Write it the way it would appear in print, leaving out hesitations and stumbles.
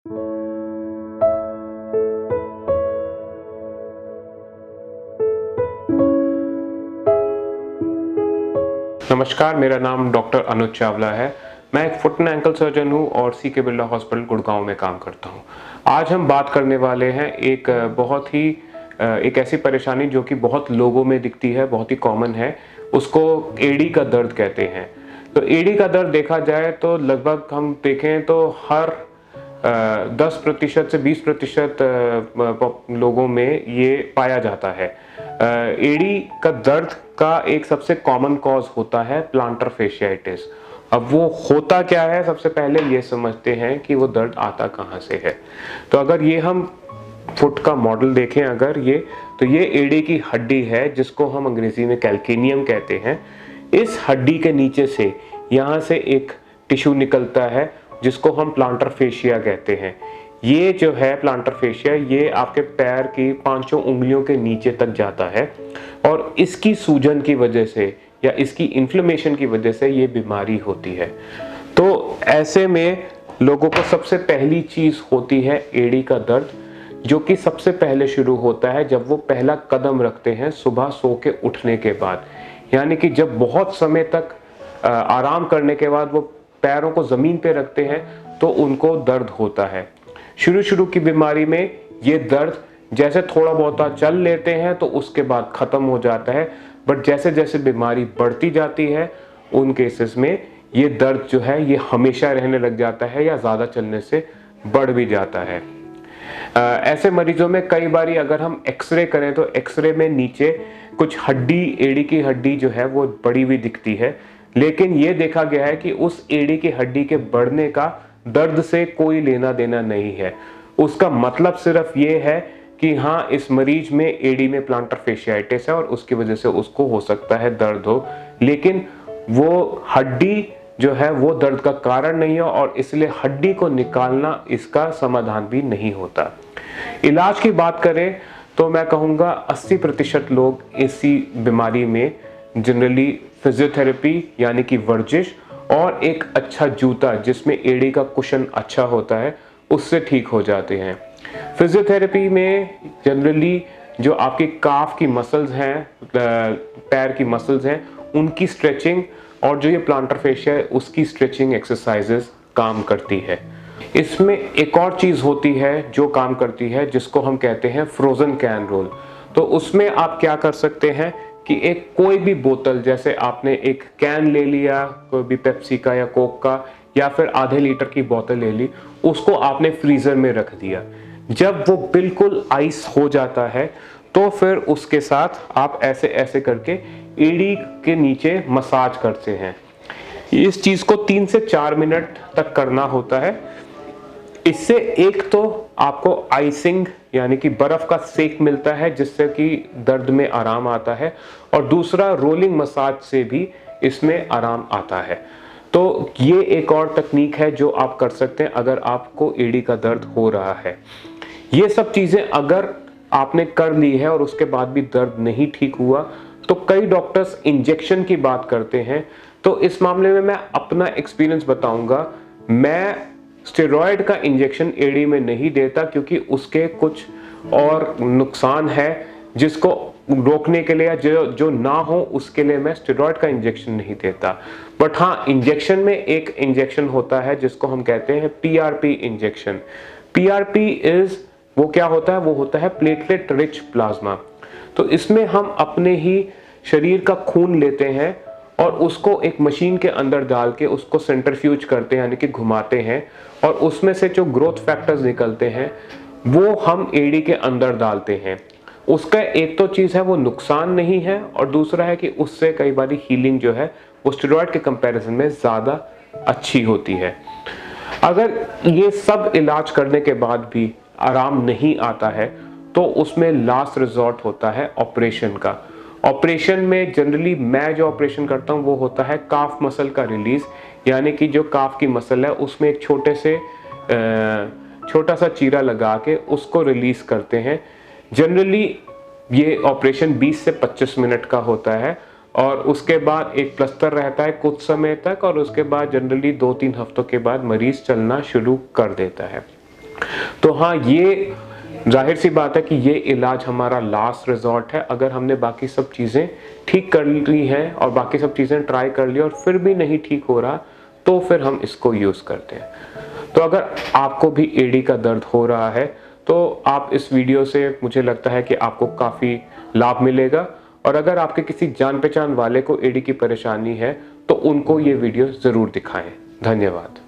नमस्कार, मेरा नाम डॉक्टर अनुज चावला है। मैं एक फुट एंड एंकल सर्जन हूँ और सीके बिरला हॉस्पिटल गुड़गांव में काम करता हूँ। आज हम बात करने वाले हैं एक ऐसी परेशानी जो कि बहुत लोगों में दिखती है, बहुत ही कॉमन है। उसको एड़ी का दर्द कहते हैं। तो एड़ी का दर्द देखा जाए तो लगभग हम देखें तो हर 10% से 20% लोगों में ये पाया जाता है। एड़ी का दर्द का एक सबसे कॉमन कॉज होता है प्लांटर फेशियाइटिस। अब वो होता क्या है, सबसे पहले ये समझते हैं कि वो दर्द आता कहाँ से है। तो अगर ये हम फुट का मॉडल देखें, अगर ये एड़ी की हड्डी है जिसको हम अंग्रेजी में कैल्केनियम कहते हैं। इस हड्डी के नीचे से यहाँ से एक टिश्यू निकलता है जिसको हम प्लांटर फेशिया कहते हैं। ये जो है प्लांटर फेशिया, ये आपके पैर की 5 उंगलियों के नीचे तक जाता है और इसकी सूजन की वजह से या इसकी इन्फ्लेमेशन की वजह से ये बीमारी होती है। तो ऐसे में लोगों को सबसे पहली चीज होती है एड़ी का दर्द, जो कि सबसे पहले शुरू होता है जब वो पहला कदम रखते हैं सुबह सो के उठने के बाद। यानी कि जब बहुत समय तक आराम करने के बाद वो पैरों को जमीन पे रखते हैं तो उनको दर्द होता है। शुरू की बीमारी में ये दर्द जैसे थोड़ा बहुत चल लेते हैं तो उसके बाद खत्म हो जाता है, बट जैसे जैसे बीमारी बढ़ती जाती है उन केसेस में ये दर्द जो है ये हमेशा रहने लग जाता है या ज्यादा चलने से बढ़ भी जाता है। ऐसे मरीजों में कई बारी अगर हम एक्सरे करें तो एक्सरे में नीचे कुछ हड्डी, एड़ी की हड्डी जो है वो बड़ी हुई दिखती है, लेकिन ये देखा गया है कि उस एड़ी की हड्डी के बढ़ने का दर्द से कोई लेना देना नहीं है। उसका मतलब सिर्फ ये है कि हाँ, इस मरीज में एड़ी में प्लांटर फेशियाइटिस है और उसकी वजह से उसको हो सकता है दर्द हो, लेकिन वो हड्डी जो है वो दर्द का कारण नहीं है और इसलिए हड्डी को निकालना इसका समाधान भी नहीं होता। इलाज की बात करें तो मैं कहूँगा 80% लोग इसी बीमारी में जनरली फिजियोथेरेपी यानी कि वर्जिश और एक अच्छा जूता जिसमें एड़ी का कुशन अच्छा होता है उससे ठीक हो जाते हैं। फिजियोथेरेपी में जनरली जो आपकी काफ की मसल्स हैं, पैर की मसल्स हैं, उनकी स्ट्रेचिंग और जो ये प्लांटर फेशिया है उसकी स्ट्रेचिंग एक्सरसाइजेस काम करती है। इसमें एक और चीज होती है जो काम करती है जिसको हम कहते हैं फ्रोजन कैन रोल। तो उसमें आप क्या कर सकते हैं कि एक कोई भी बोतल, जैसे आपने एक कैन ले लिया कोई भी पेप्सी का या कोक का या फिर आधे लीटर की बोतल ले ली, उसको आपने फ्रीजर में रख दिया। जब वो बिल्कुल आइस हो जाता है तो फिर उसके साथ आप ऐसे ऐसे करके एड़ी के नीचे मसाज करते हैं। इस चीज को 3 से 4 मिनट तक करना होता है। इससे एक तो आपको आइसिंग यानी कि बर्फ का सेक मिलता है जिससे कि दर्द में आराम आता है, और दूसरा रोलिंग मसाज से भी इसमें आराम आता है। तो ये एक और तकनीक है जो आप कर सकते हैं अगर आपको एड़ी का दर्द हो रहा है। ये सब चीजें अगर आपने कर ली है और उसके बाद भी दर्द नहीं ठीक हुआ तो कई डॉक्टर्स इंजेक्शन की बात करते हैं। तो इस मामले में मैं अपना एक्सपीरियंस बताऊंगा। मैं स्टेरॉयड का इंजेक्शन एड़ी में नहीं देता क्योंकि उसके कुछ और नुकसान है जिसको रोकने के लिए या जो ना हो उसके लिए मैं स्टेरॉयड का इंजेक्शन नहीं देता। बट हाँ, इंजेक्शन में एक इंजेक्शन होता है जिसको हम कहते हैं पीआरपी इंजेक्शन। पीआरपी वो क्या होता है, वो होता है प्लेटलेट रिच प्लाज्मा। तो इसमें हम अपने ही शरीर का खून लेते हैं और उसको एक मशीन के अंदर डाल के उसको सेंट्रीफ्यूज करते हैं यानी कि घुमाते हैं, और उसमें से जो ग्रोथ फैक्टर्स निकलते हैं वो हम एड़ी के अंदर डालते हैं। उसका एक तो चीज है वो नुकसान नहीं है, और दूसरा है कि उससे कई बार हीलिंग जो है वो स्टेरॉयड के कंपैरिजन में ज्यादा अच्छी होती है। अगर ये सब इलाज करने के बाद भी आराम नहीं आता है तो उसमें लास्ट रिजॉर्ट होता है ऑपरेशन का। ऑपरेशन में जनरली मैं जो ऑपरेशन करता हूँ वो होता है काफ मसल का रिलीज, यानी कि जो काफ की मसल है उसमें एक छोटा सा चीरा लगा के उसको रिलीज करते हैं। जनरली ये ऑपरेशन 20 से 25 मिनट का होता है और उसके बाद एक प्लास्टर रहता है कुछ समय तक, और उसके बाद जनरली 2-3 हफ्तों के बाद मरीज चलना शुरू कर देता है। तो हाँ, ये ज़ाहिर सी बात है कि ये इलाज हमारा लास्ट रिज़ॉर्ट है। अगर हमने बाकी सब चीज़ें ठीक कर ली हैं और बाकी सब चीज़ें ट्राई कर ली और फिर भी नहीं ठीक हो रहा, तो फिर हम इसको यूज़ करते हैं। तो अगर आपको भी एडी का दर्द हो रहा है, तो आप इस वीडियो से मुझे लगता है कि आपको काफ़ी लाभ मिलेगा, और अगर आपके किसी जान-पहचान वाले को एडी की परेशानी है, तो उनको ये वीडियो ज़रूर दिखाएँ। धन्यवाद।